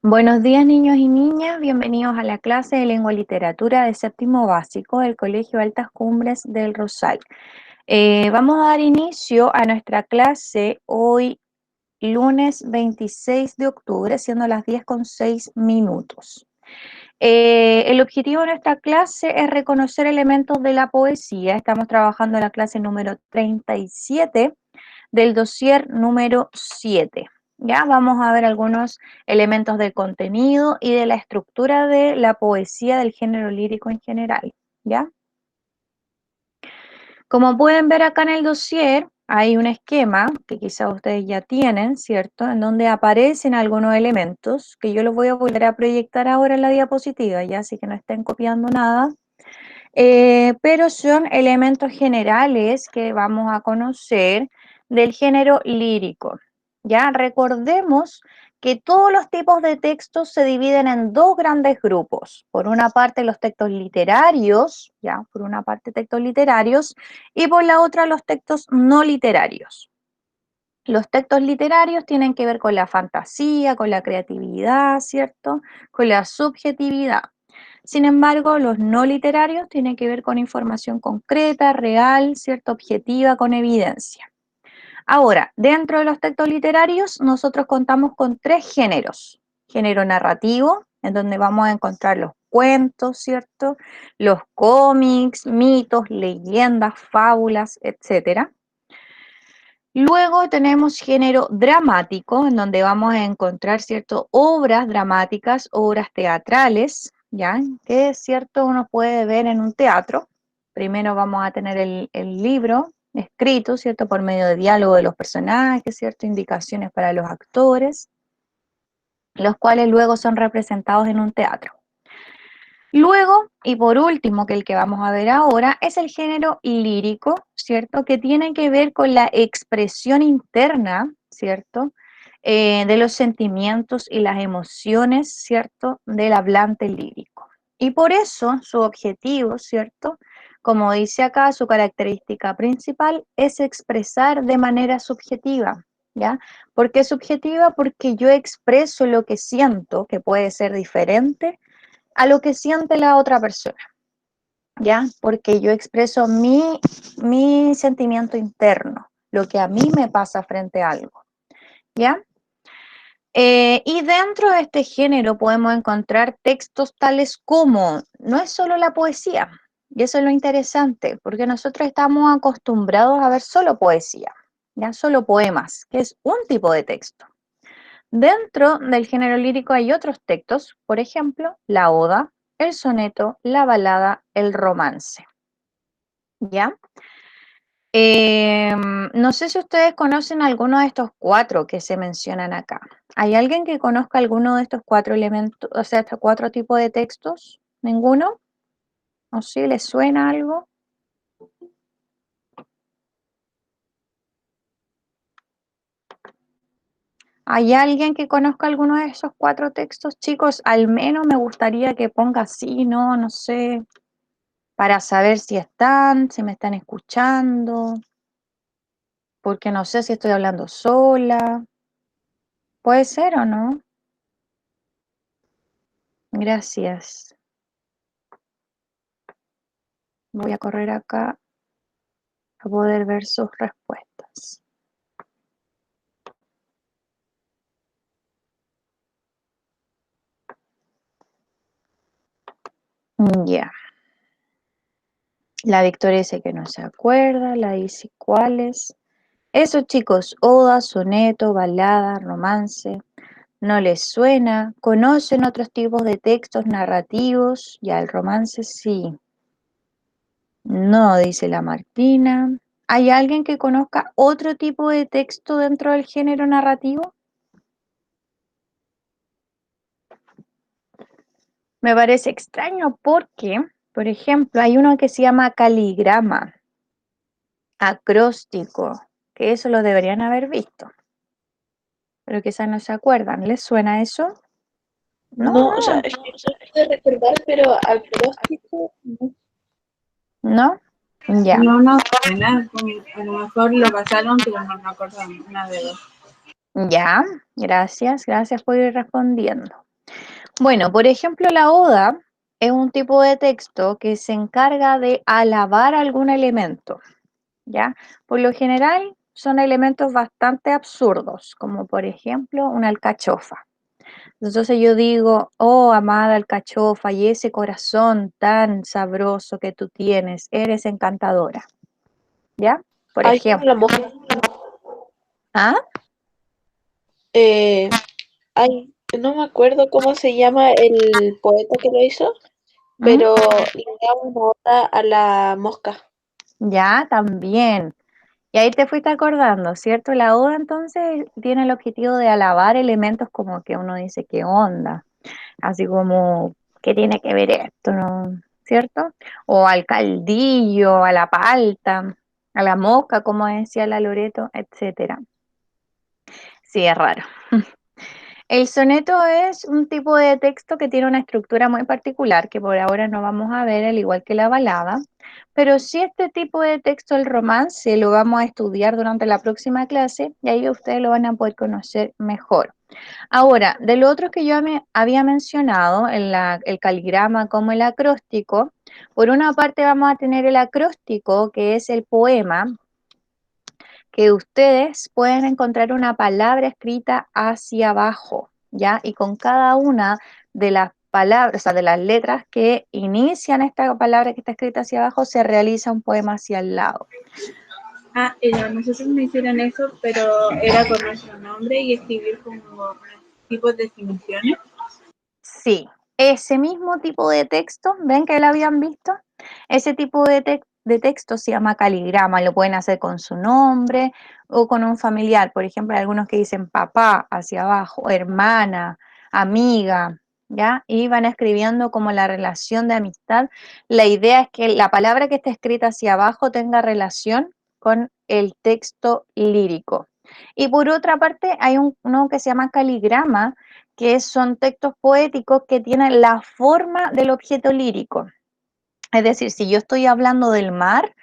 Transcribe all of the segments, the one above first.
Buenos días, niños y niñas, bienvenidos a la clase de lengua y literatura de séptimo básico del Colegio Altas Cumbres del Rosal. Vamos a dar inicio a nuestra clase hoy, lunes 26 de octubre, siendo las 10:06. El objetivo de nuestra clase es reconocer elementos de la poesía. Estamos trabajando en la clase número 37 del dossier número 7. Ya vamos a ver algunos elementos del contenido y de la estructura de la poesía del género lírico en general. ¿Ya? Como pueden ver acá en el dossier, hay un esquema que quizás ustedes ya tienen, ¿cierto? En donde aparecen algunos elementos que yo los voy a volver a proyectar ahora en la diapositiva, ya, así que no estén copiando nada. Pero son elementos generales que vamos a conocer del género lírico. Ya recordemos que todos los tipos de textos se dividen en dos grandes grupos. Por una parte los textos literarios, ya, por una parte textos literarios y por la otra los textos no literarios. Los textos literarios tienen que ver con la fantasía, con la creatividad, ¿cierto? Con la subjetividad. Sin embargo, los no literarios tienen que ver con información concreta, real, ¿cierto? Objetiva, con evidencia. Ahora, dentro de los textos literarios, nosotros contamos con tres géneros. Género narrativo, en donde vamos a encontrar los cuentos, ¿cierto? Los cómics, mitos, leyendas, fábulas, etcétera. Luego tenemos género dramático, en donde vamos a encontrar, ¿cierto? Obras dramáticas, obras teatrales, ¿ya? Que es cierto, uno puede ver en un teatro. Primero vamos a tener el libro escrito, ¿cierto? Por medio de diálogo de los personajes, ¿cierto? Indicaciones para los actores, los cuales luego son representados en un teatro. Luego, y por último, que el que vamos a ver ahora, es el género lírico, ¿cierto? Que tiene que ver con la expresión interna, ¿cierto? De los sentimientos y las emociones, ¿cierto? Del hablante lírico. Y por eso su objetivo, ¿cierto? Como dice acá, su característica principal es expresar de manera subjetiva, ¿ya? ¿Por qué subjetiva? Porque yo expreso lo que siento, que puede ser diferente a lo que siente la otra persona, ¿ya? Porque yo expreso mi sentimiento interno, lo que a mí me pasa frente a algo, ¿ya? Y dentro de este género podemos encontrar textos tales como, no es solo la poesía, y eso es lo interesante, porque nosotros estamos acostumbrados a ver solo poesía, ya solo poemas, que es un tipo de texto. Dentro del género lírico hay otros textos, por ejemplo, la oda, el soneto, la balada, el romance. ¿Ya? No sé si ustedes conocen alguno de estos cuatro que se mencionan acá. ¿Hay alguien que conozca alguno de estos cuatro elementos, o sea, estos cuatro tipos de textos? ¿Ninguno? ¿O sí les suena algo? ¿Hay alguien que conozca alguno de esos cuatro textos? Chicos, al menos me gustaría que ponga sí, no, no sé, para saber si están, si me están escuchando, porque no sé si estoy hablando sola. ¿Puede ser o no? Gracias. Voy a correr acá a poder ver sus respuestas. Ya. La Victoria dice que no se acuerda, la dice cuáles. Eso, chicos, oda, soneto, balada, romance. ¿No les suena? ¿Conocen otros tipos de textos narrativos? Ya, el romance sí. No, dice la Martina. ¿Hay alguien que conozca otro tipo de texto dentro del género narrativo? Me parece extraño porque, por ejemplo, hay uno que se llama caligrama, acróstico, que eso lo deberían haber visto, pero quizás no se acuerdan. ¿Les suena eso? No, No, o sea, no, es que puedo recordar, pero acróstico, no. no. Ya, No nos suena, a lo mejor lo pasaron, pero no acordamos nada de eso. ya, gracias, gracias por ir respondiendo. Bueno, por ejemplo, la oda es un tipo de texto que se encarga de alabar algún elemento, ¿ya? Por lo general son elementos bastante absurdos, como por ejemplo una alcachofa. Entonces yo digo, oh, amada alcachofa, y ese corazón tan sabroso que tú tienes, eres encantadora, ¿ya? Por Ay, como la ejemplo. mosca. ¿Ah? Eh, ay, no me acuerdo cómo se llama el poeta que lo hizo, ¿Mm? pero le da una nota a la mosca. Ya, también. Y ahí te fuiste acordando, ¿cierto? La oda entonces tiene el objetivo de alabar elementos como que uno dice, ¿qué onda? Así como, ¿qué tiene que ver esto, no? ¿Cierto? O al caldillo, a la palta, a la mosca, como decía la Loreto, etcétera. Sí, es raro. El soneto es un tipo de texto que tiene una estructura muy particular que por ahora no vamos a ver, al igual que la balada, pero sí este tipo de texto, el romance, lo vamos a estudiar durante la próxima clase y ahí ustedes lo van a poder conocer mejor. Ahora, de lo otro que yo me había mencionado, el caligrama como el acróstico, por una parte vamos a tener el acróstico, que es el poema, que ustedes pueden encontrar una palabra escrita hacia abajo, ¿ya? Y con cada una de las palabras, o sea, de las letras que inician esta palabra que está escrita hacia abajo, se realiza un poema hacia el lado. Ah, nosotros no hicieron eso, pero era con nuestro nombre y escribir como unos tipos de definiciones. Sí, ese mismo tipo de texto, ¿ven que lo habían visto? Ese tipo de texto se llama caligrama, lo pueden hacer con su nombre o con un familiar. Por ejemplo, hay algunos que dicen papá hacia abajo, hermana, amiga, ¿ya? Y van escribiendo como la relación de amistad. La idea es que la palabra que está escrita hacia abajo tenga relación con el texto lírico. Y por otra parte, hay uno que se llama caligrama, que son textos poéticos que tienen la forma del objeto lírico. Es decir, si yo estoy hablando del mar,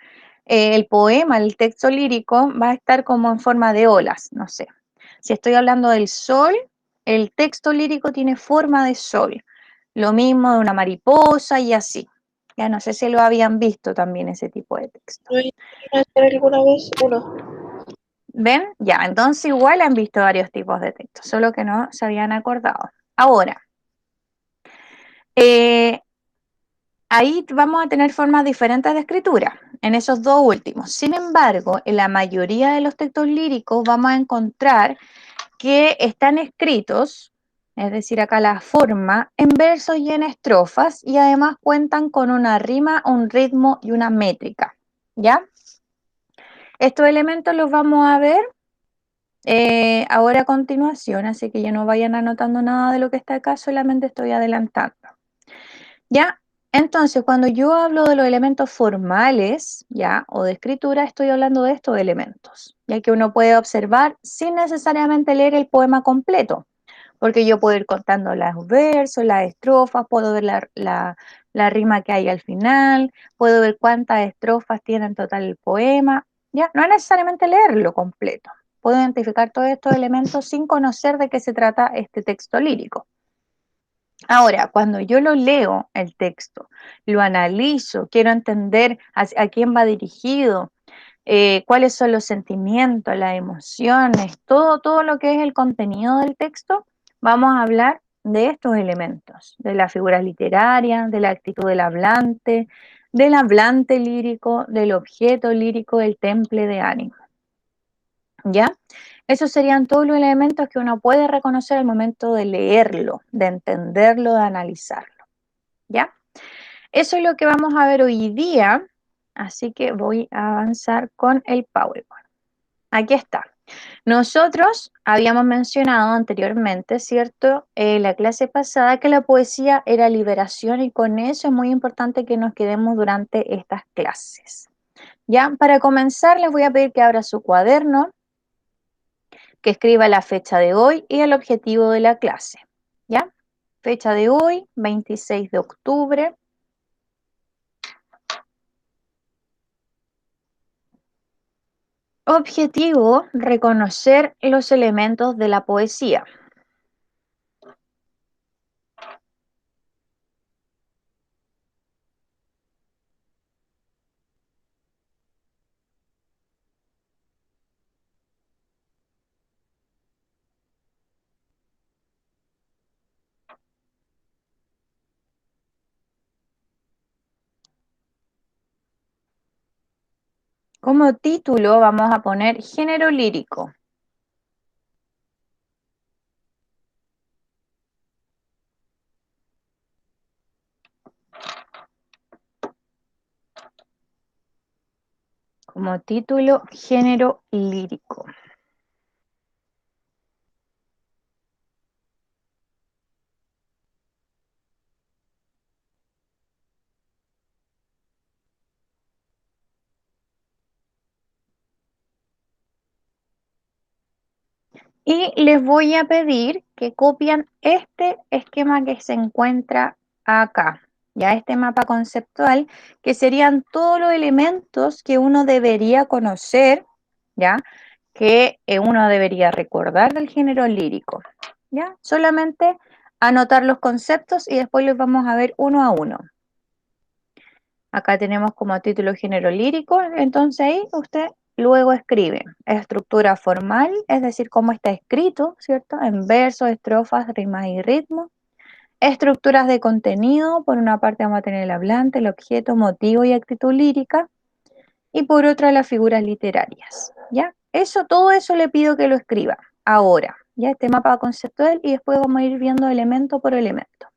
el poema, el texto lírico va a estar como en forma de olas, no sé. Si estoy hablando del sol, el texto lírico tiene forma de sol. Lo mismo de una mariposa y así. Ya no sé si lo habían visto también ese tipo de texto. ¿No iban a hacer alguna vez uno? ¿Ven? Ya, entonces igual han visto varios tipos de texto, solo que no se habían acordado. Ahora, eh, ahí vamos a tener formas diferentes de escritura en esos dos últimos. Sin embargo, en la mayoría de los textos líricos vamos a encontrar que están escritos, es decir, acá la forma, en versos y en estrofas y además cuentan con una rima, un ritmo y una métrica. ¿Ya? Estos elementos los vamos a ver ahora a continuación, así que ya no vayan anotando nada de lo que está acá, solamente estoy adelantando. ¿Ya? Entonces, cuando yo hablo de los elementos formales, ¿ya? O de escritura, estoy hablando de estos elementos, ya que uno puede observar sin necesariamente leer el poema completo, porque yo puedo ir contando los versos, las estrofas, puedo ver la rima que hay al final, puedo ver cuántas estrofas tiene en total el poema, ¿ya? No es necesariamente leerlo completo. Puedo identificar todos estos elementos sin conocer de qué se trata este texto lírico. Ahora, cuando yo lo leo, el texto, lo analizo, quiero entender a quién va dirigido, cuáles son los sentimientos, las emociones, todo lo que es el contenido del texto, vamos a hablar de estos elementos, de la figura literaria, de la actitud del hablante lírico, del objeto lírico, del temple de ánimo. ¿Ya? Esos serían todos los elementos que uno puede reconocer al momento de leerlo, de entenderlo, de analizarlo. ¿Ya? Eso es lo que vamos a ver hoy día, así que voy a avanzar con el PowerPoint. Aquí está. Nosotros habíamos mencionado anteriormente, ¿cierto? La clase pasada que la poesía era liberación y con eso es muy importante que nos quedemos durante estas clases. Ya, para comenzar les voy a pedir que abra su cuaderno, que escriba la fecha de hoy y el objetivo de la clase. ¿Ya? Fecha de hoy, 26 de octubre. Objetivo, reconocer los elementos de la poesía. Como título vamos a poner género lírico. Como título, género lírico. Y les voy a pedir que copien este esquema que se encuentra acá, ya este mapa conceptual, que serían todos los elementos que uno debería conocer, ya, que uno debería recordar del género lírico, ya, solamente anotar los conceptos y después los vamos a ver uno a uno. Acá tenemos como título género lírico, entonces ahí usted luego escribe estructura formal, es decir, cómo está escrito, ¿cierto? En versos, estrofas, rimas y ritmo. Estructuras de contenido, por una parte vamos a tener el hablante, el objeto, motivo y actitud lírica, y por otra las figuras literarias, ¿ya? Todo eso le pido que lo escriba ahora, ¿ya? Este mapa conceptual y después vamos a ir viendo elemento por elemento.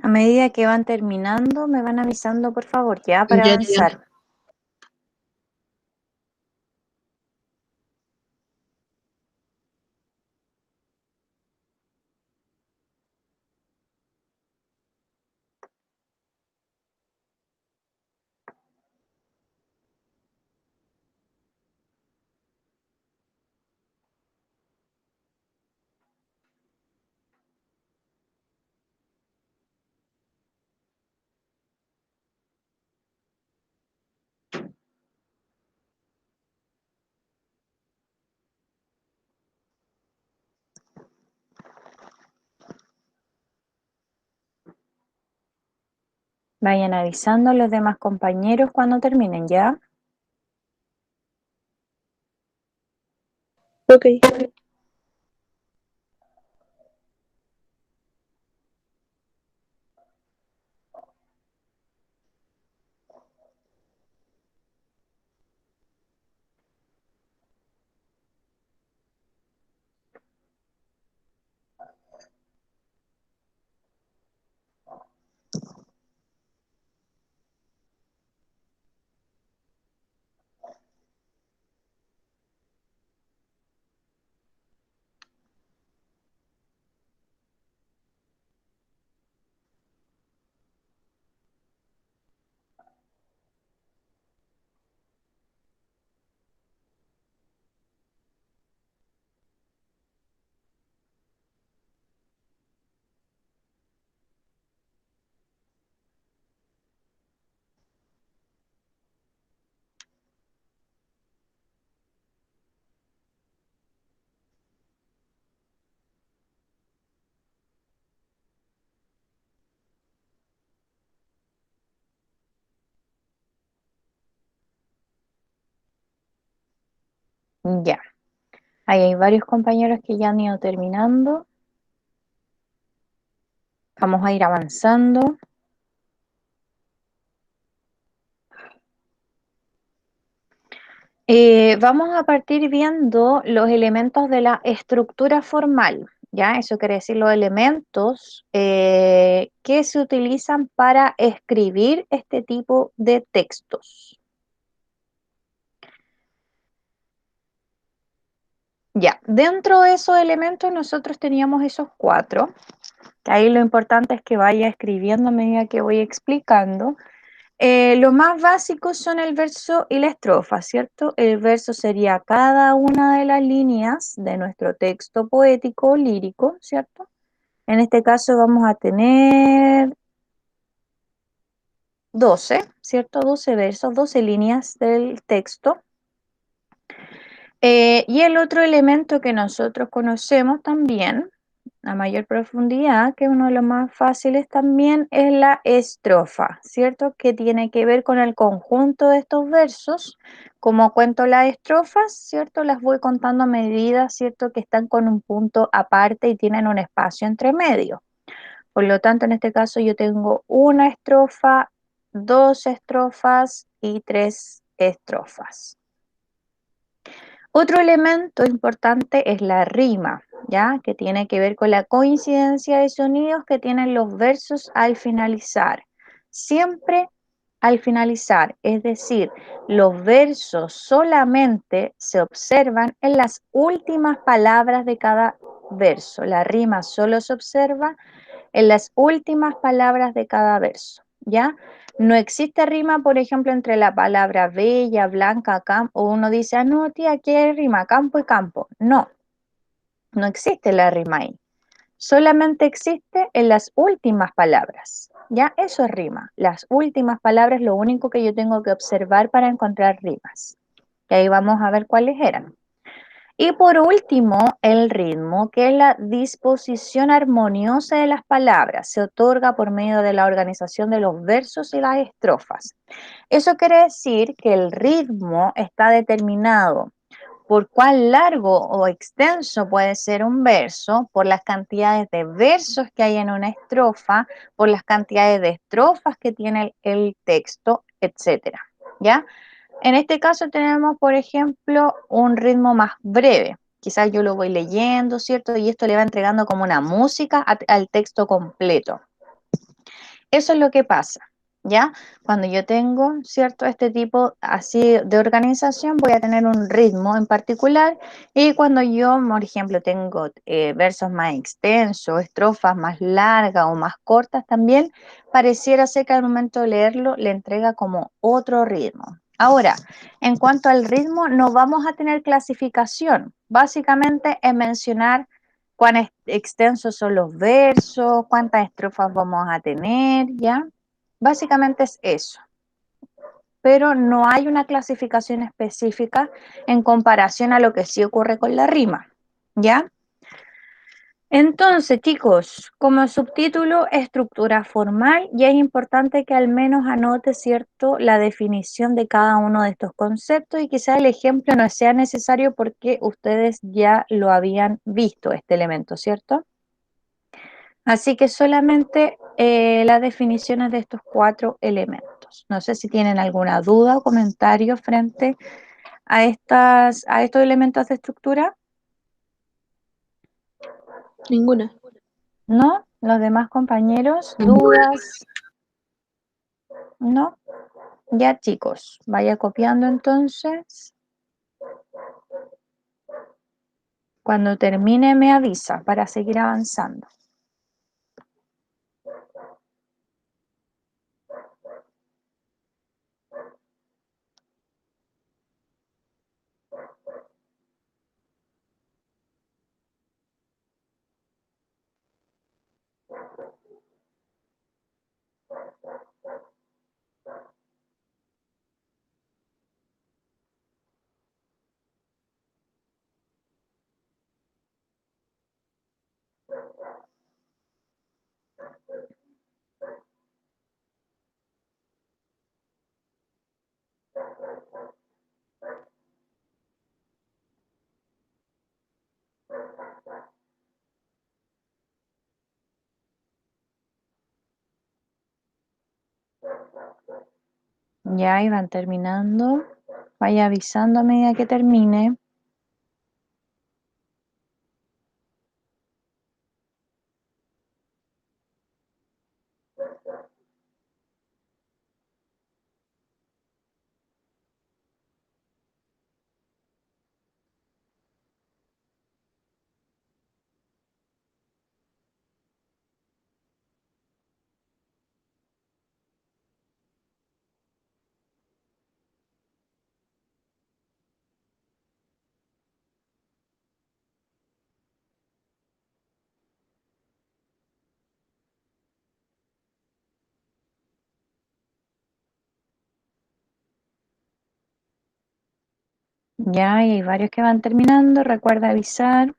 A medida que van terminando, me van avisando, por favor, ya para Ya, avanzar. Vayan avisando a los demás compañeros cuando terminen, ¿ya? ok. Ya. Ahí hay varios compañeros que ya han ido terminando. Vamos a ir avanzando. Vamos a partir viendo los elementos de la estructura formal, ¿ya? Eso quiere decir los elementos que se utilizan para escribir este tipo de textos. Ya, dentro de esos elementos nosotros teníamos esos cuatro, que ahí lo importante es que vaya escribiendo a medida que voy explicando. Lo más básico son el verso y la estrofa, ¿cierto? El verso sería cada una de las líneas de nuestro texto poético lírico, ¿cierto? En este caso vamos a tener 12, ¿cierto? 12 versos, 12 líneas del texto. Y el otro elemento que nosotros conocemos también a mayor profundidad, que uno de los más fáciles también es la estrofa, ¿cierto? Que tiene que ver con el conjunto de estos versos. Como cuento las estrofas, ¿cierto? Las voy contando a medida, ¿cierto? Que están con un punto aparte y tienen un espacio entre medio. Por lo tanto, en este caso yo tengo una estrofa, dos estrofas y tres estrofas. Otro elemento importante es la rima, ¿ya? Que tiene que ver con la coincidencia de sonidos que tienen los versos al finalizar. Siempre al finalizar, es decir, los versos solamente se observan en las últimas palabras de cada verso. La rima solo se observa en las últimas palabras de cada verso, ¿ya? No existe rima, por ejemplo, entre la palabra bella, blanca, campo, o uno dice, ah, no, tía, ¿qué rima? Campo y campo. No, no existe la rima ahí. Solamente existe en las últimas palabras, ¿ya? Eso es rima. Las últimas palabras es lo único que yo tengo que observar para encontrar rimas. Y ahí vamos a ver cuáles eran. Y por último, el ritmo, que es la disposición armoniosa de las palabras, se otorga por medio de la organización de los versos y las estrofas. Eso quiere decir que el ritmo está determinado por cuán largo o extenso puede ser un verso, por las cantidades de versos que hay en una estrofa, por las cantidades de estrofas que tiene el texto, etcétera. ¿Ya? En este caso tenemos, por ejemplo, un ritmo más breve. Quizás yo lo voy leyendo, ¿cierto? Y esto le va entregando como una música al texto completo. Eso es lo que pasa, ¿ya? Cuando yo tengo, ¿cierto? Este tipo así de organización, voy a tener un ritmo en particular y cuando yo, por ejemplo, tengo versos más extensos, estrofas más largas o más cortas también, pareciera ser que al momento de leerlo le entrega como otro ritmo. Ahora, en cuanto al ritmo, no vamos a tener clasificación. Básicamente es mencionar cuán extensos son los versos, cuántas estrofas vamos a tener, ¿ya? Básicamente es eso, pero no hay una clasificación específica en comparación a lo que sí ocurre con la rima, ¿ya? Entonces, chicos, como subtítulo, estructura formal, y es importante que al menos anote, ¿cierto?, la definición de cada uno de estos conceptos y quizá el ejemplo no sea necesario porque ustedes ya lo habían visto, este elemento, ¿cierto? Así que solamente las definiciones de estos cuatro elementos. No sé si tienen alguna duda o comentario frente a estos elementos de estructura. Ninguna. ¿No? ¿Los demás compañeros? ¿Dudas? ¿No? Ya, chicos, vaya copiando entonces. Cuando termine me avisa para seguir avanzando. Ya iban terminando. Vaya avisando a medida que termine. Ya, y hay varios que van terminando. Recuerda avisar.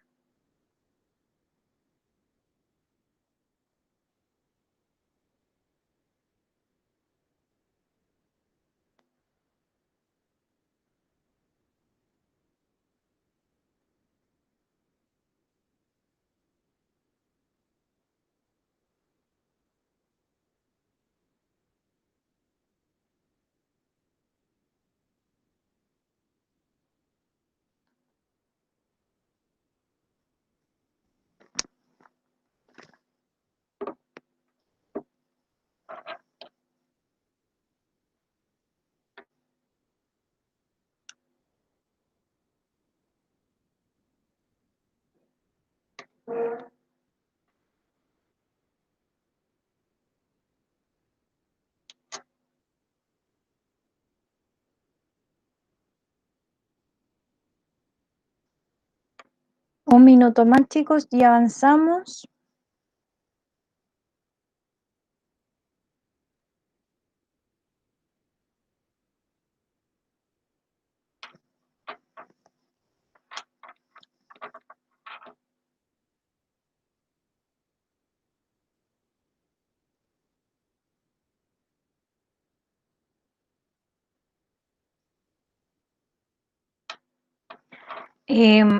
Un minuto más, chicos, y avanzamos.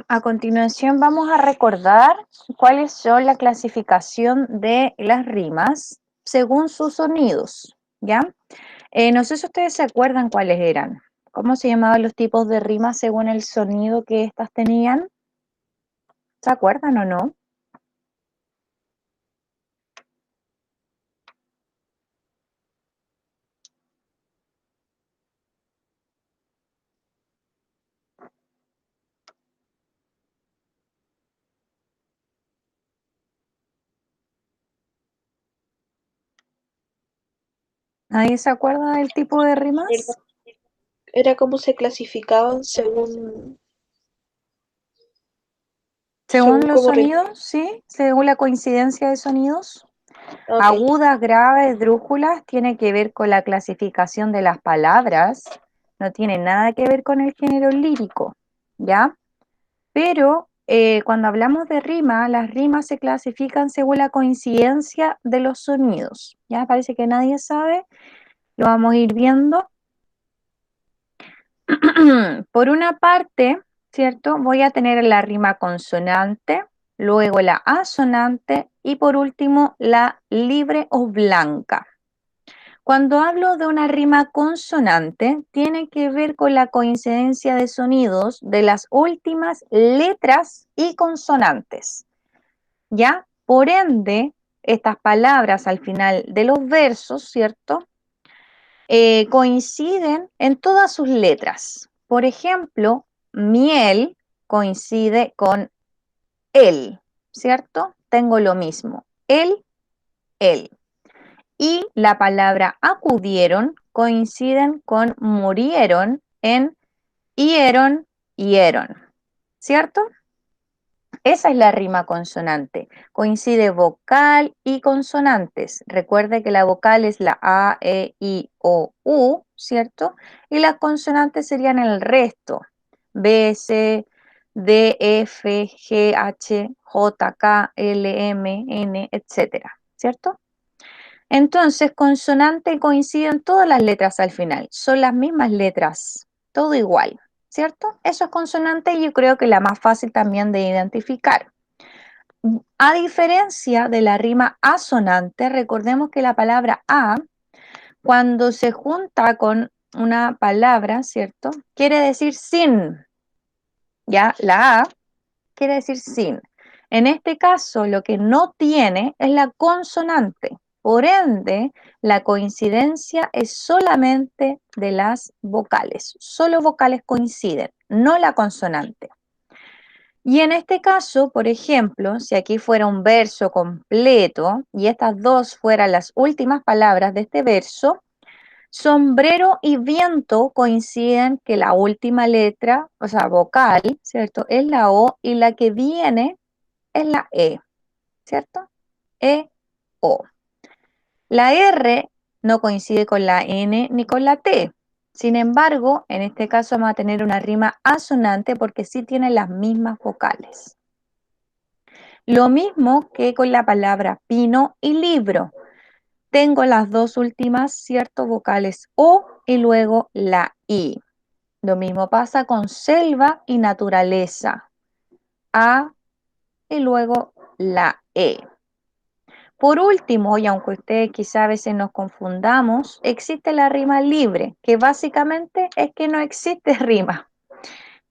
A continuación vamos a recordar cuáles son la clasificación de las rimas según sus sonidos, ¿ya? No sé si ustedes se acuerdan cuáles eran. ¿Cómo se llamaban los tipos de rimas según el sonido que éstas tenían? ¿Se acuerdan o no? ¿Nadie se acuerda del tipo de rimas? Era como se clasificaban según Según los cómo sonidos, sí, según la coincidencia de sonidos. Ok. Agudas, graves, drújulas, tiene que ver con la clasificación de las palabras, no tiene nada que ver con el género lírico, ¿ya? Pero cuando hablamos de rima, las rimas se clasifican según la coincidencia de los sonidos, ¿ya? Parece que nadie sabe, lo vamos a ir viendo. Por una parte, ¿cierto? Voy a tener la rima consonante, luego la asonante y por último la libre o blanca. Cuando hablo de una rima consonante, tiene que ver con la coincidencia de sonidos de las últimas letras y consonantes, ¿ya? Por ende, estas palabras al final de los versos, ¿cierto? Coinciden en todas sus letras. Por ejemplo, miel coincide con el, ¿cierto? Tengo lo mismo, el. Y la palabra acudieron coinciden con murieron en hieron, ¿cierto? Esa es la rima consonante. Coincide vocal y consonantes. Recuerde que la vocal es la A, E, I, O, U, ¿cierto? Y las consonantes serían el resto. B, C, D, F, G, H, J, K, L, M, N, etcétera, ¿cierto? Entonces, consonante coinciden todas las letras al final. Son las mismas letras, todo igual, ¿cierto? Eso es consonante y yo creo que la más fácil también de identificar. A diferencia de la rima asonante, recordemos que la palabra a, cuando se junta con una palabra, ¿cierto? Quiere decir sin, ¿ya? La A quiere decir sin. En este caso, lo que no tiene es la consonante. Por ende, la coincidencia es solamente de las vocales. Solo vocales coinciden, no la consonante. Y en este caso, por ejemplo, si aquí fuera un verso completo y estas dos fueran las últimas palabras de este verso, sombrero y viento coinciden que la última letra, o sea, vocal, ¿cierto? Es la O y la que viene es la E, ¿cierto? E, O. La R no coincide con la N ni con la T. Sin embargo, en este caso vamos a tener una rima asonante porque sí tiene las mismas vocales. Lo mismo que con la palabra pino y libro. Tengo las dos últimas, ¿cierto? Vocales O y luego la I. Lo mismo pasa con selva y naturaleza. A y luego la E. Por último, y aunque ustedes quizá a veces nos confundamos, existe la rima libre, que básicamente es que no existe rima,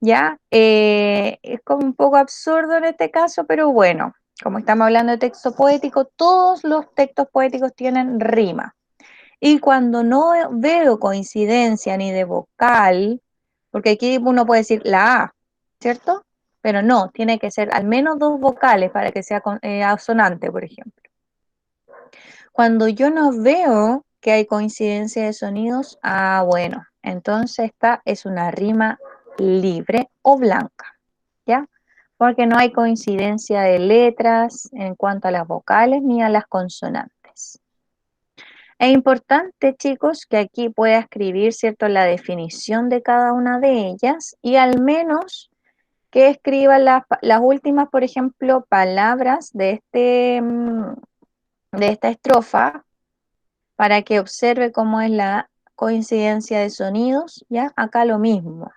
¿ya? Es como un poco absurdo en este caso, pero bueno, como estamos hablando de texto poético, todos los textos poéticos tienen rima. Y cuando no veo coincidencia ni de vocal, porque aquí uno puede decir la A, ¿cierto? Pero no, tiene que ser al menos dos vocales para que sea asonante, por ejemplo. Cuando yo no veo que hay coincidencia de sonidos, bueno, entonces esta es una rima libre o blanca, ¿ya? Porque no hay coincidencia de letras en cuanto a las vocales ni a las consonantes. Es importante, chicos, que aquí pueda escribir, ¿cierto?, la definición de cada una de ellas y al menos que escriba las últimas, por ejemplo, palabras de esta estrofa para que observe cómo es la coincidencia de sonidos, ¿ya? Acá lo mismo.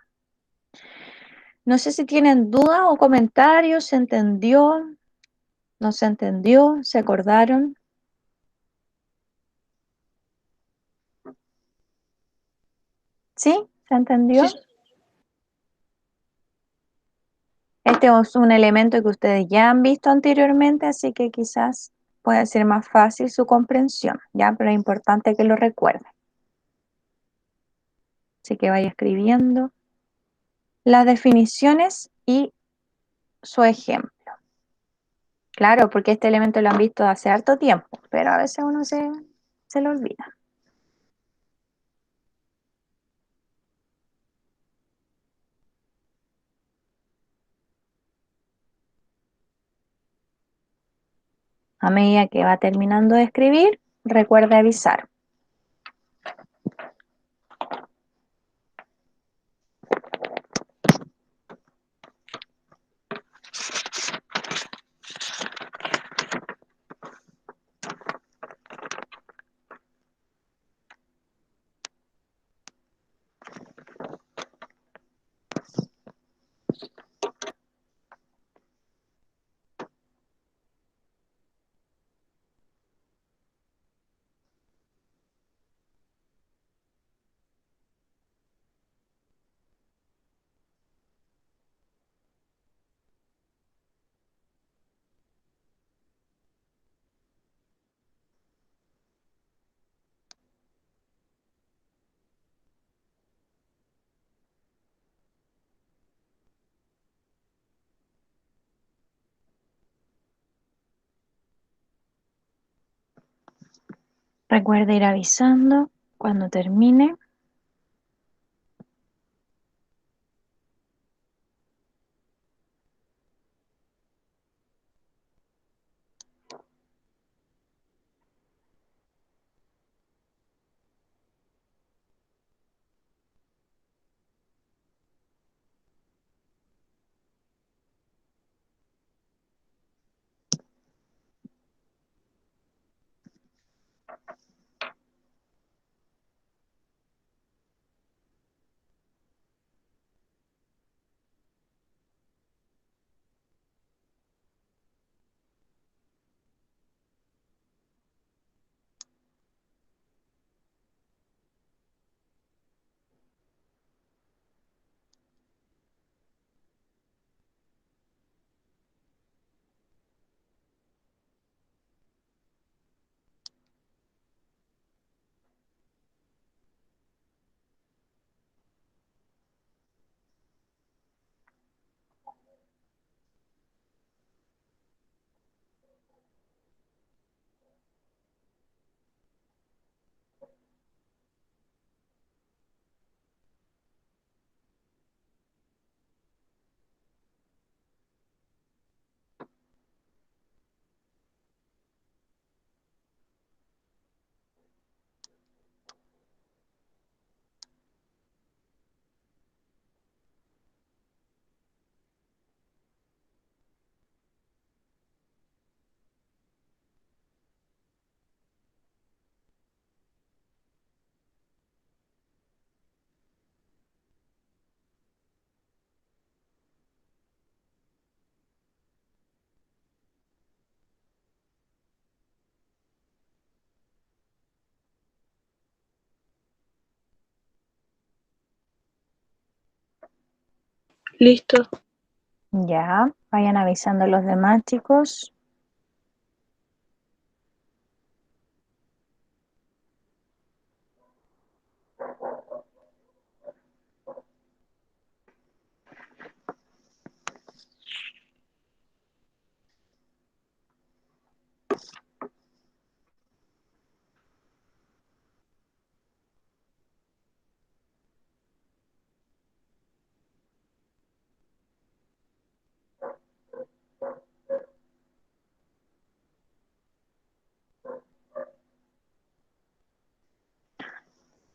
No sé si tienen dudas o comentarios, ¿se entendió? ¿No se entendió? ¿Se acordaron? ¿Sí? ¿Se entendió? Sí, Este es un elemento que ustedes ya han visto anteriormente, así que quizás pueda ser más fácil su comprensión, ¿ya? Pero es importante que lo recuerden. Así que vaya escribiendo las definiciones y su ejemplo. Claro, porque este elemento lo han visto hace harto tiempo, pero a veces uno se lo olvida. A medida que va terminando de escribir, recuerde avisar. Recuerde ir avisando cuando termine. Listo. Ya, vayan avisando a los demás, chicos.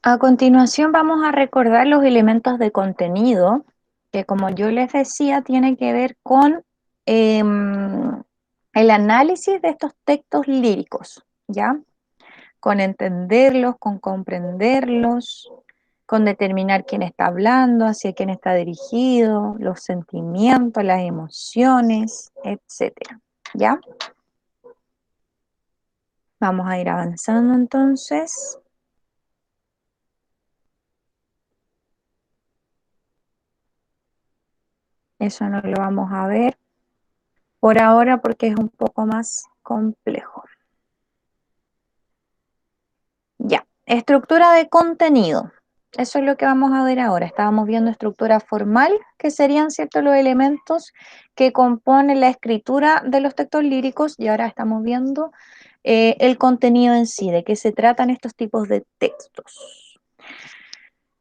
A continuación vamos a recordar los elementos de contenido, que como yo les decía, tiene que ver con el análisis de estos textos líricos, ¿ya? Con entenderlos, con comprenderlos, con determinar quién está hablando, hacia quién está dirigido, los sentimientos, las emociones, etcétera, ¿ya? Vamos a ir avanzando entonces. Eso no lo vamos a ver por ahora porque es un poco más complejo. Ya, estructura de contenido. Eso es lo que vamos a ver ahora. Estábamos viendo estructura formal, que serían ciertos los elementos que componen la escritura de los textos líricos, y ahora estamos viendo el contenido en sí, de qué se tratan estos tipos de textos.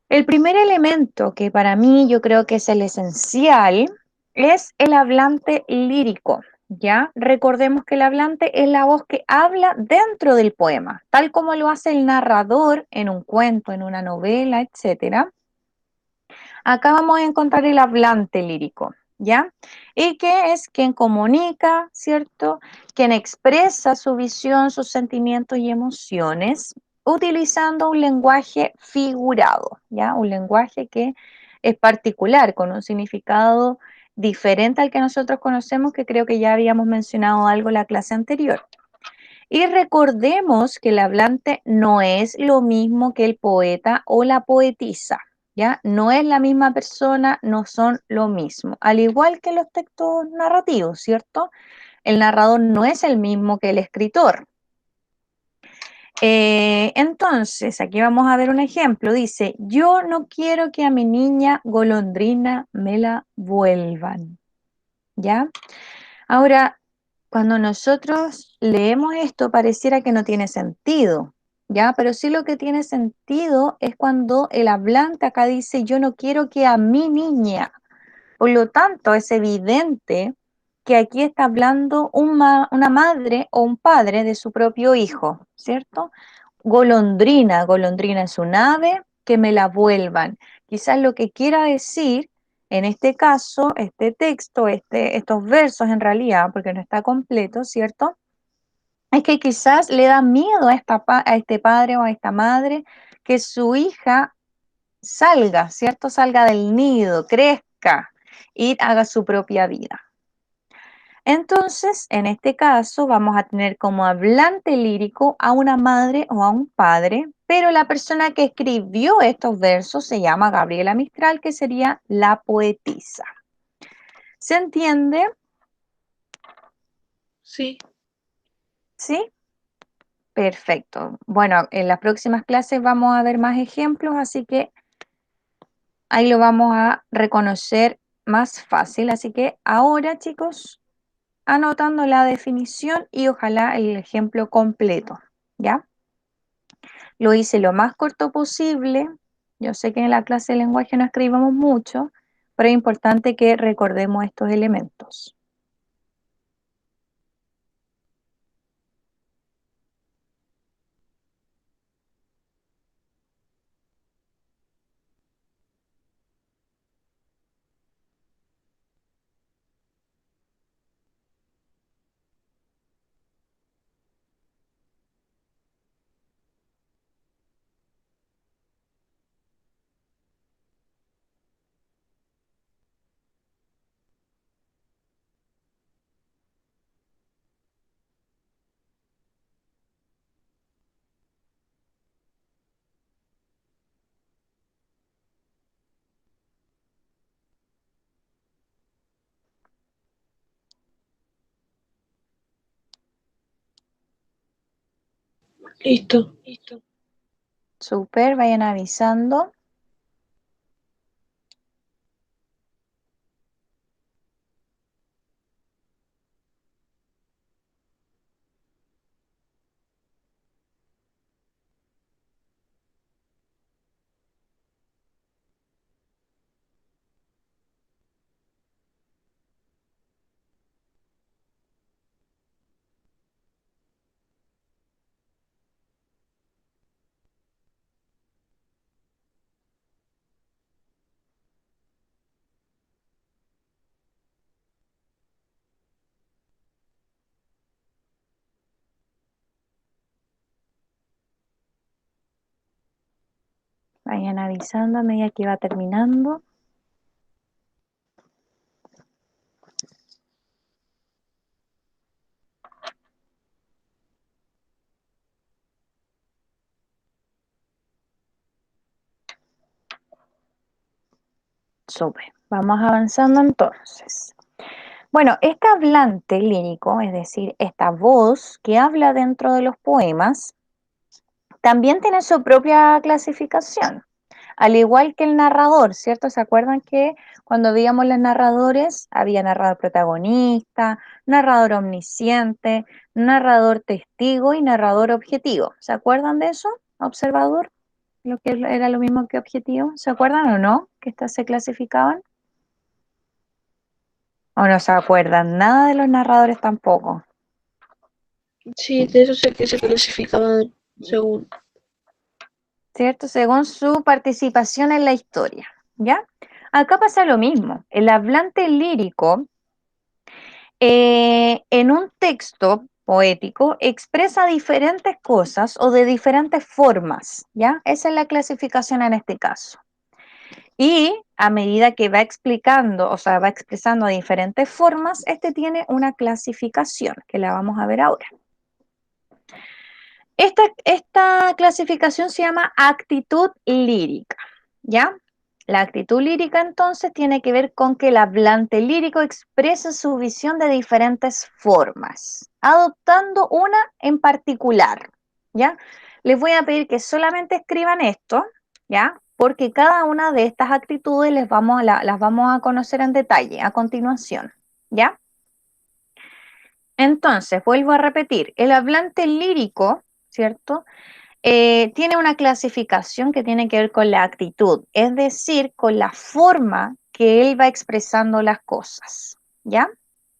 El primer elemento que para mí yo creo que es el esencial es el hablante lírico, ¿ya? Recordemos que el hablante es la voz que habla dentro del poema, tal como lo hace el narrador en un cuento, en una novela, etcétera. Acá vamos a encontrar el hablante lírico, ¿ya? Y que es quien comunica, ¿cierto? Quien expresa su visión, sus sentimientos y emociones utilizando un lenguaje figurado, ¿ya? Un lenguaje que es particular, con un significado diferente al que nosotros conocemos, que creo que ya habíamos mencionado algo en la clase anterior. Y recordemos que el hablante no es lo mismo que el poeta o la poetisa, ¿ya? No es la misma persona, no son lo mismo. Al igual que los textos narrativos, ¿cierto? El narrador no es el mismo que el escritor. Entonces, aquí vamos a ver un ejemplo. Dice, yo no quiero que a mi niña golondrina me la vuelvan, ¿ya? Ahora, cuando nosotros leemos esto, pareciera que no tiene sentido, ¿ya? Pero sí lo que tiene sentido es cuando el hablante acá dice, yo no quiero que a mi niña. Por lo tanto, es evidente que aquí está hablando una madre o un padre de su propio hijo, ¿cierto? Golondrina, golondrina es un ave, que me la vuelvan. Quizás lo que quiera decir en este caso, este texto, estos versos en realidad, porque no está completo, ¿cierto? Es que quizás le da miedo a este padre o a esta madre que su hija salga, ¿cierto? Salga del nido, crezca y haga su propia vida. Entonces, en este caso, vamos a tener como hablante lírico a una madre o a un padre, pero la persona que escribió estos versos se llama Gabriela Mistral, que sería la poetisa. ¿Se entiende? Sí. ¿Sí? Perfecto. Bueno, en las próximas clases vamos a ver más ejemplos, así que ahí lo vamos a reconocer más fácil. Así que ahora, chicos, anotando la definición y ojalá el ejemplo completo, ¿ya? Lo hice lo más corto posible. Yo sé que en la clase de lenguaje no escribimos mucho, pero es importante que recordemos estos elementos. Listo. Súper, vayan avisando. Vayan avisando a medida que va terminando. Súper, vamos avanzando entonces. Bueno, este hablante lírico, es decir, esta voz que habla dentro de los poemas, también tiene su propia clasificación, al igual que el narrador, ¿cierto? ¿Se acuerdan que cuando veíamos los narradores había narrador protagonista, narrador omnisciente, narrador testigo y narrador objetivo? ¿Se acuerdan de eso? Observador, lo que era lo mismo que objetivo. ¿Se acuerdan o no? Que estas se clasificaban. ¿O no se acuerdan? Nada de los narradores tampoco. Sí, de eso sé que se clasificaban según. ¿Cierto? Según su participación en la historia, ¿ya? Acá pasa lo mismo. El hablante lírico, en un texto poético, expresa diferentes cosas o de diferentes formas, ¿ya? Esa es la clasificación en este caso. Y a medida que va explicando, o sea, va expresando de diferentes formas, este tiene una clasificación, que la vamos a ver ahora. Esta clasificación se llama actitud lírica, ¿ya? La actitud lírica entonces tiene que ver con que el hablante lírico expresa su visión de diferentes formas, adoptando una en particular, ¿ya? Les voy a pedir que solamente escriban esto, ¿ya? Porque cada una de estas actitudes las vamos a conocer en detalle a continuación, ¿ya? Entonces, vuelvo a repetir, el hablante lírico, ¿cierto? Tiene una clasificación que tiene que ver con la actitud, es decir, con la forma que él va expresando las cosas, ¿ya?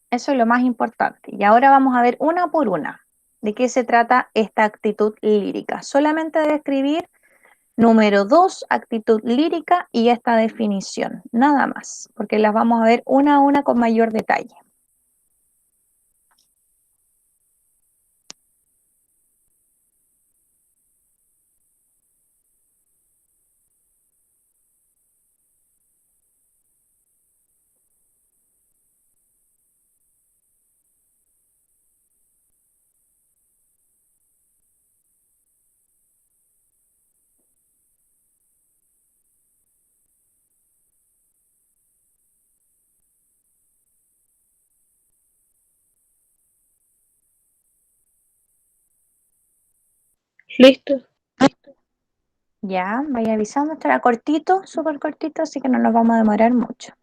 Eso es lo más importante. Y ahora vamos a ver una por una de qué se trata esta actitud lírica. Solamente debe escribir número 2, actitud lírica y esta definición, nada más, porque las vamos a ver una a una con mayor detalle. Listo. Ya, vaya avisando, estará cortito, súper cortito, así que no nos vamos a demorar mucho.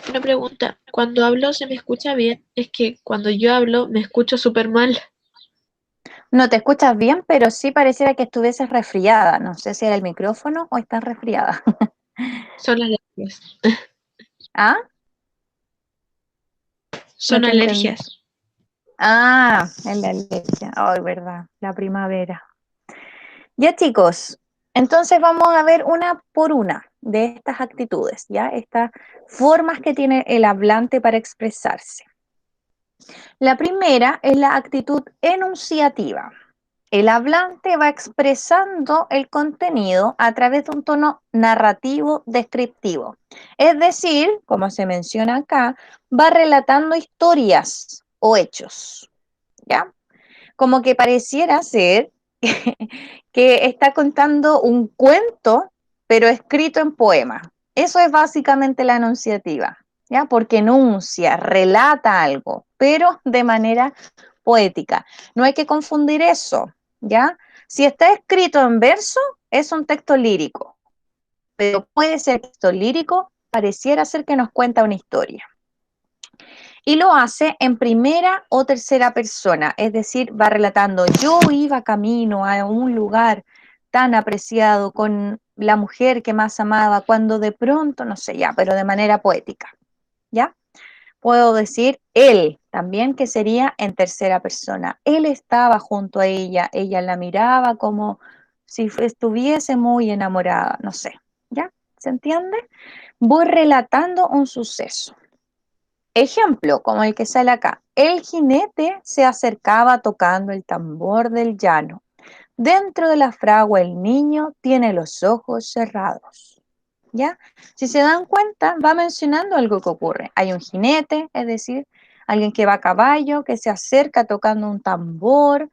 Una pregunta. Cuando hablo se me escucha bien. Es que cuando yo hablo me escucho súper mal. No te escuchas bien, pero sí pareciera que estuvieses resfriada. No sé si era el micrófono o estás resfriada. Son alergias. ¿Ah? No Son te entendí. alergias. Ah, en la alergia. Ay, verdad, la primavera. Ya, chicos, entonces vamos a ver una por una de estas actitudes, ¿ya? Estas formas que tiene el hablante para expresarse. La primera es la actitud enunciativa. El hablante va expresando el contenido a través de un tono narrativo descriptivo. Es decir, como se menciona acá, va relatando historias o hechos, ¿ya? Como que pareciera ser que está contando un cuento, pero escrito en poema. Eso es básicamente la enunciativa. ¿ya? Porque enuncia, relata algo, pero de manera poética. No hay que confundir eso, ¿ya? Si está escrito en verso, es un texto lírico, pero puede ser texto lírico, pareciera ser que nos cuenta una historia. Y lo hace en primera o tercera persona, es decir, va relatando, yo iba camino a un lugar tan apreciado con la mujer que más amaba, cuando de pronto, no sé ya, pero de manera poética, ¿ya? Puedo decir él también, que sería en tercera persona. Él estaba junto a ella la miraba como si estuviese muy enamorada, no sé, ¿ya? ¿Se entiende? Voy relatando un suceso. Ejemplo, como el que sale acá. El jinete se acercaba tocando el tambor del llano. Dentro de la fragua el niño tiene los ojos cerrados. ¿Ya? Si se dan cuenta, va mencionando algo que ocurre. Hay un jinete, es decir, alguien que va a caballo, que se acerca tocando un tambor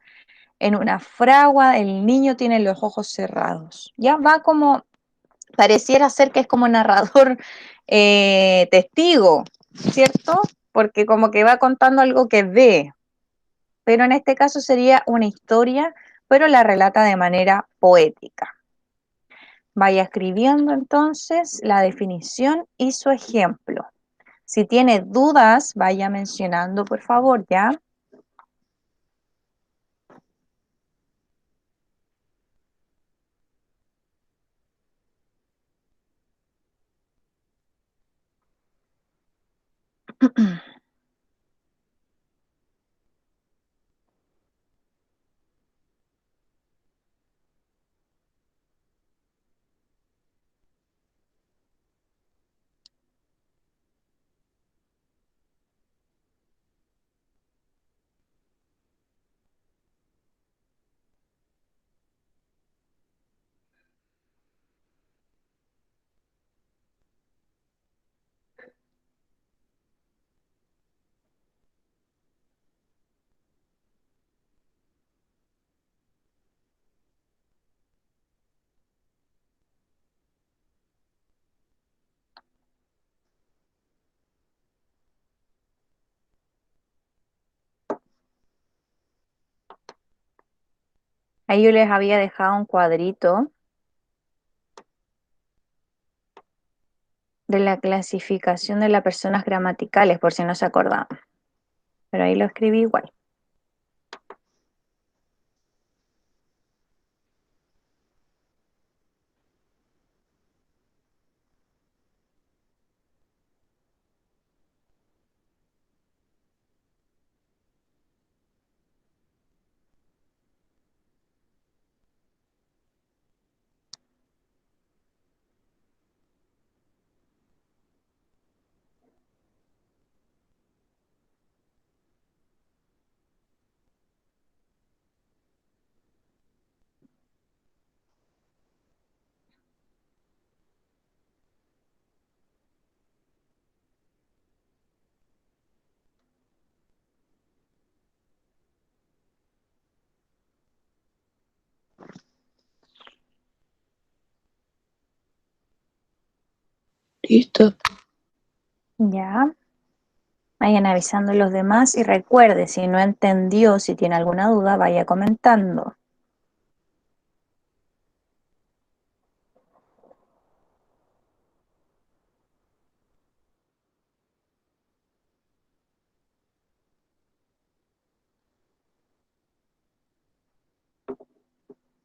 en una fragua, el niño tiene los ojos cerrados. Ya va como, pareciera ser que es como narrador testigo, ¿cierto? Porque como que va contando algo que ve, pero en este caso sería una historia, pero la relata de manera poética. Vaya escribiendo entonces la definición y su ejemplo. Si tiene dudas, vaya mencionando, por favor, ¿ya? Ahí yo les había dejado un cuadrito de la clasificación de las personas gramaticales, por si no se acordaban. Pero ahí lo escribí igual. Listo. Ya. Vayan avisando a los demás y recuerde, si no entendió, si tiene alguna duda, vaya comentando.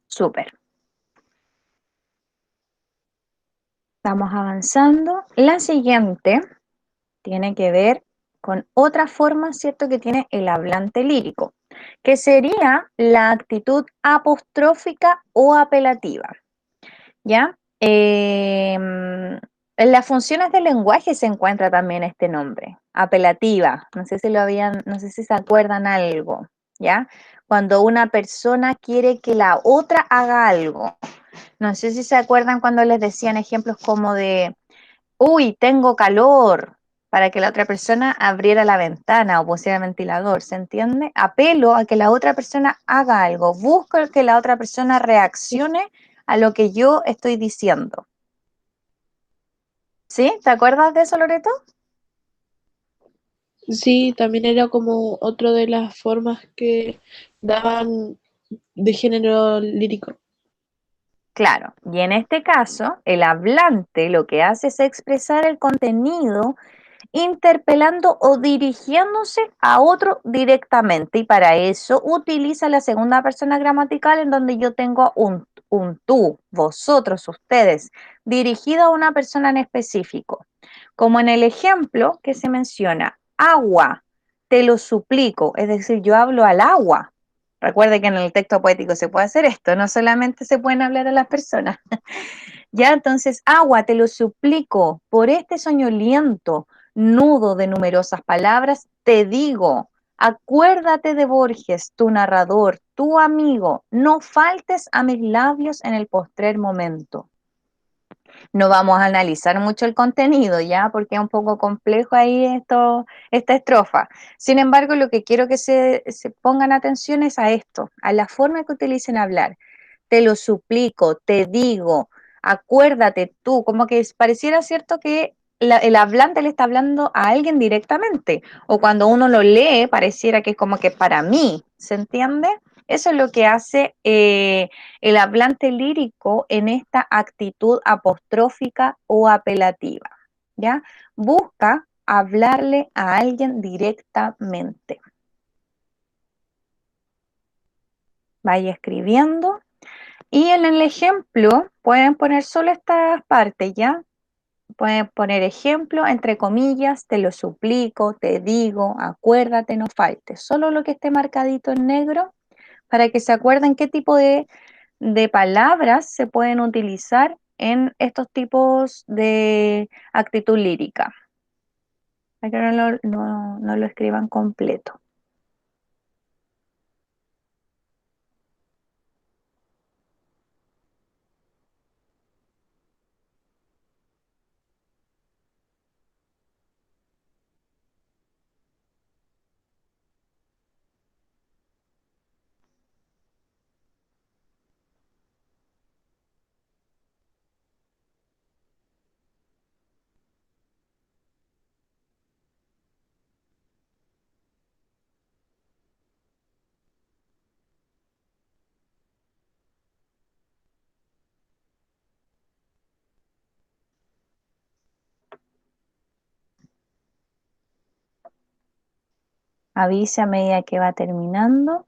Súper. Estamos avanzando. La siguiente tiene que ver con otra forma, ¿cierto?, que tiene el hablante lírico, que sería la actitud apostrófica o apelativa, ¿ya? En las funciones del lenguaje se encuentra también este nombre, apelativa. No sé si no sé si se acuerdan algo, ¿ya? Cuando una persona quiere que la otra haga algo. No sé si se acuerdan cuando les decían ejemplos como de uy, tengo calor, para que la otra persona abriera la ventana o pusiera el ventilador, ¿se entiende? Apelo a que la otra persona haga algo, busco que la otra persona reaccione a lo que yo estoy diciendo. ¿Sí? ¿Te acuerdas de eso, Loreto? Sí, también era como otro de las formas que daban de género lírico. Claro, y en este caso, el hablante lo que hace es expresar el contenido interpelando o dirigiéndose a otro directamente, y para eso utiliza la segunda persona gramatical en donde yo tengo un tú, vosotros, ustedes, dirigido a una persona en específico. Como en el ejemplo que se menciona, agua, te lo suplico, es decir, yo hablo al agua. Recuerde que en el texto poético se puede hacer esto, no solamente se pueden hablar a las personas. Ya, entonces, agua, te lo suplico, por este soñoliento nudo de numerosas palabras, te digo, acuérdate de Borges, tu narrador, tu amigo, no faltes a mis labios en el postrer momento. No vamos a analizar mucho el contenido, ¿ya? Porque es un poco complejo ahí esta estrofa. Sin embargo, lo que quiero que se pongan atención es a esto, a la forma que utilicen hablar. Te lo suplico, te digo, acuérdate tú, como que pareciera cierto que el hablante le está hablando a alguien directamente, o cuando uno lo lee, pareciera que es como que para mí, ¿se entiende? Eso es lo que hace el hablante lírico en esta actitud apostrófica o apelativa, ¿ya? Busca hablarle a alguien directamente. Vaya escribiendo. Y en el ejemplo pueden poner solo estas partes, ¿ya? Pueden poner ejemplo, entre comillas, te lo suplico, te digo, acuérdate, no faltes. Solo lo que esté marcadito en negro para que se acuerden qué tipo de palabras se pueden utilizar en estos tipos de actitud lírica. Para que no lo escriban completo. Avise a medida que va terminando.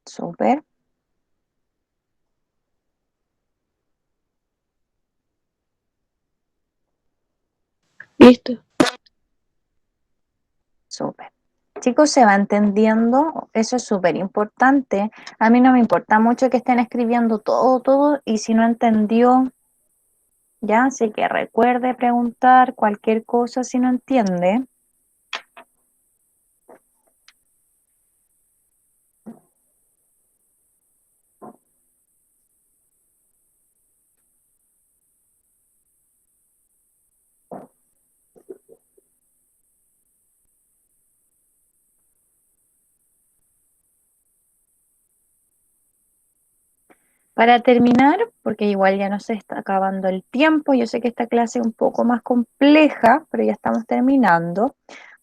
Súper. Listo. Súper. Chicos, ¿se va entendiendo? Eso es súper importante. A mí no me importa mucho que estén escribiendo todo, y si no entendió, ya, así que recuerde preguntar cualquier cosa si no entiende. Para terminar, porque igual ya no se está acabando el tiempo, yo sé que esta clase es un poco más compleja, pero ya estamos terminando.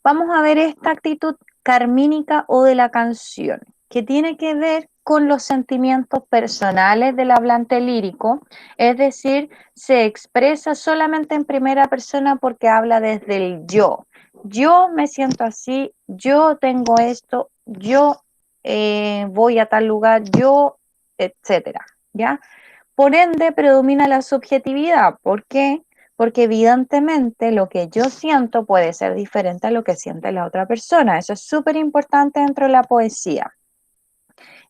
Vamos a ver esta actitud carmínica o de la canción, que tiene que ver con los sentimientos personales del hablante lírico, es decir, se expresa solamente en primera persona porque habla desde el yo. Yo me siento así, yo tengo esto, yo voy a tal lugar, yo, etcétera. ¿Ya? Por ende, predomina la subjetividad. ¿Por qué? Porque evidentemente lo que yo siento puede ser diferente a lo que siente la otra persona. Eso es súper importante dentro de la poesía.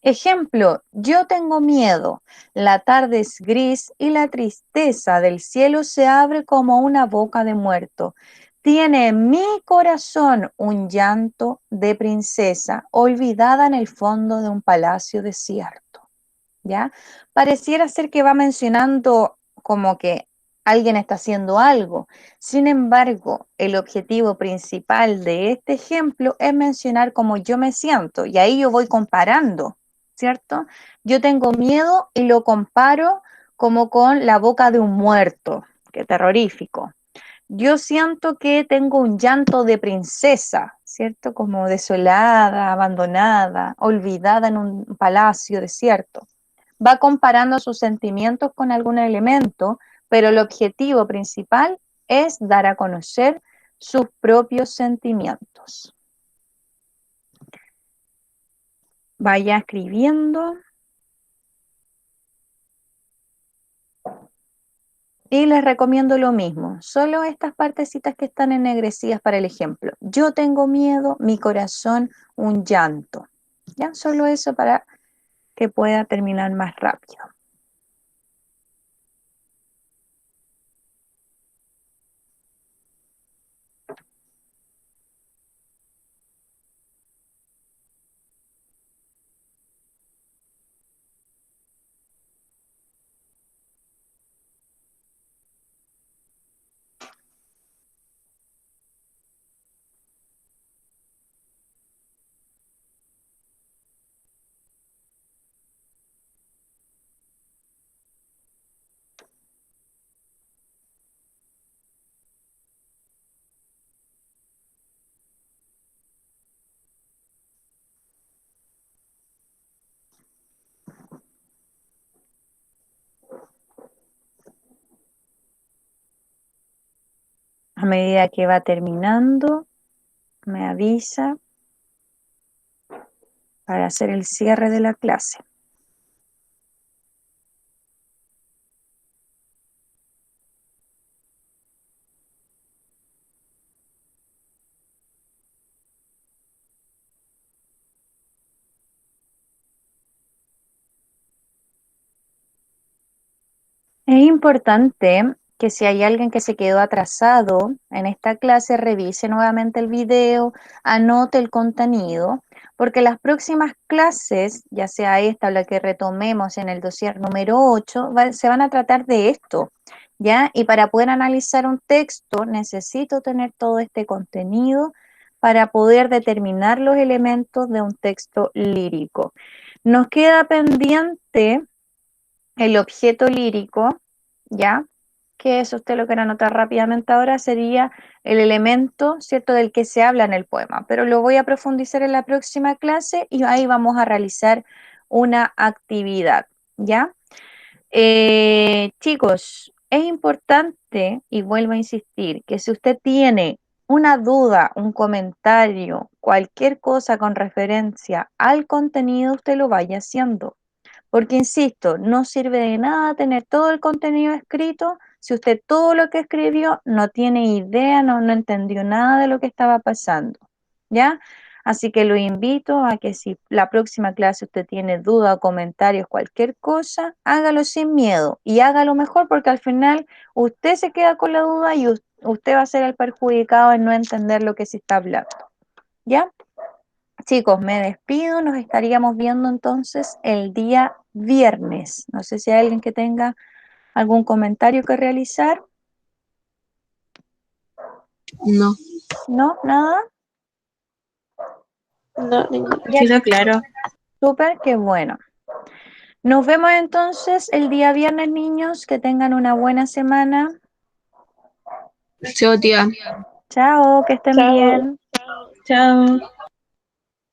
Ejemplo, yo tengo miedo, la tarde es gris y la tristeza del cielo se abre como una boca de muerto. Tiene mi corazón un llanto de princesa olvidada en el fondo de un palacio desierto. ¿Ya? Pareciera ser que va mencionando como que alguien está haciendo algo. Sin embargo, el objetivo principal de este ejemplo es mencionar cómo yo me siento y ahí yo voy comparando, ¿cierto? Yo tengo miedo y lo comparo como con la boca de un muerto, qué terrorífico. Yo siento que tengo un llanto de princesa, ¿cierto? Como desolada, abandonada, olvidada en un palacio desierto. Va comparando sus sentimientos con algún elemento, pero el objetivo principal es dar a conocer sus propios sentimientos. Vaya escribiendo. Y les recomiendo lo mismo, solo estas partecitas que están ennegrecidas para el ejemplo. Yo tengo miedo, mi corazón, un llanto. Ya, solo eso para que pueda terminar más rápido. A medida que va terminando, me avisa para hacer el cierre de la clase. Es importante que si hay alguien que se quedó atrasado en esta clase, revise nuevamente el video, anote el contenido, porque las próximas clases, ya sea esta o la que retomemos en el dossier número 8, se van a tratar de esto, ¿ya? Y para poder analizar un texto necesito tener todo este contenido para poder determinar los elementos de un texto lírico. Nos queda pendiente el objeto lírico, ¿ya? Que eso usted lo quiere anotar rápidamente ahora, sería el elemento, ¿cierto?, del que se habla en el poema, pero lo voy a profundizar en la próxima clase y ahí vamos a realizar una actividad, ¿ya? Chicos, es importante, y vuelvo a insistir, que si usted tiene una duda, un comentario, cualquier cosa con referencia al contenido, usted lo vaya haciendo. Porque, insisto, no sirve de nada tener todo el contenido escrito si usted todo lo que escribió no tiene idea, no entendió nada de lo que estaba pasando, ¿ya? Así que lo invito a que si la próxima clase usted tiene duda o comentarios, cualquier cosa, hágalo sin miedo y hágalo mejor porque al final usted se queda con la duda y usted va a ser el perjudicado en no entender lo que se está hablando, ¿ya? Chicos, me despido, nos estaríamos viendo entonces el día viernes. No sé si hay alguien que tenga algún comentario que realizar. No, ¿No? ¿Nada? no, ninguna. Ya, Quedó claro. súper, qué bueno. Nos vemos entonces el día viernes, niños. Que tengan una buena semana. Chao, tía. Chao, que estén Chao. bien. Chao.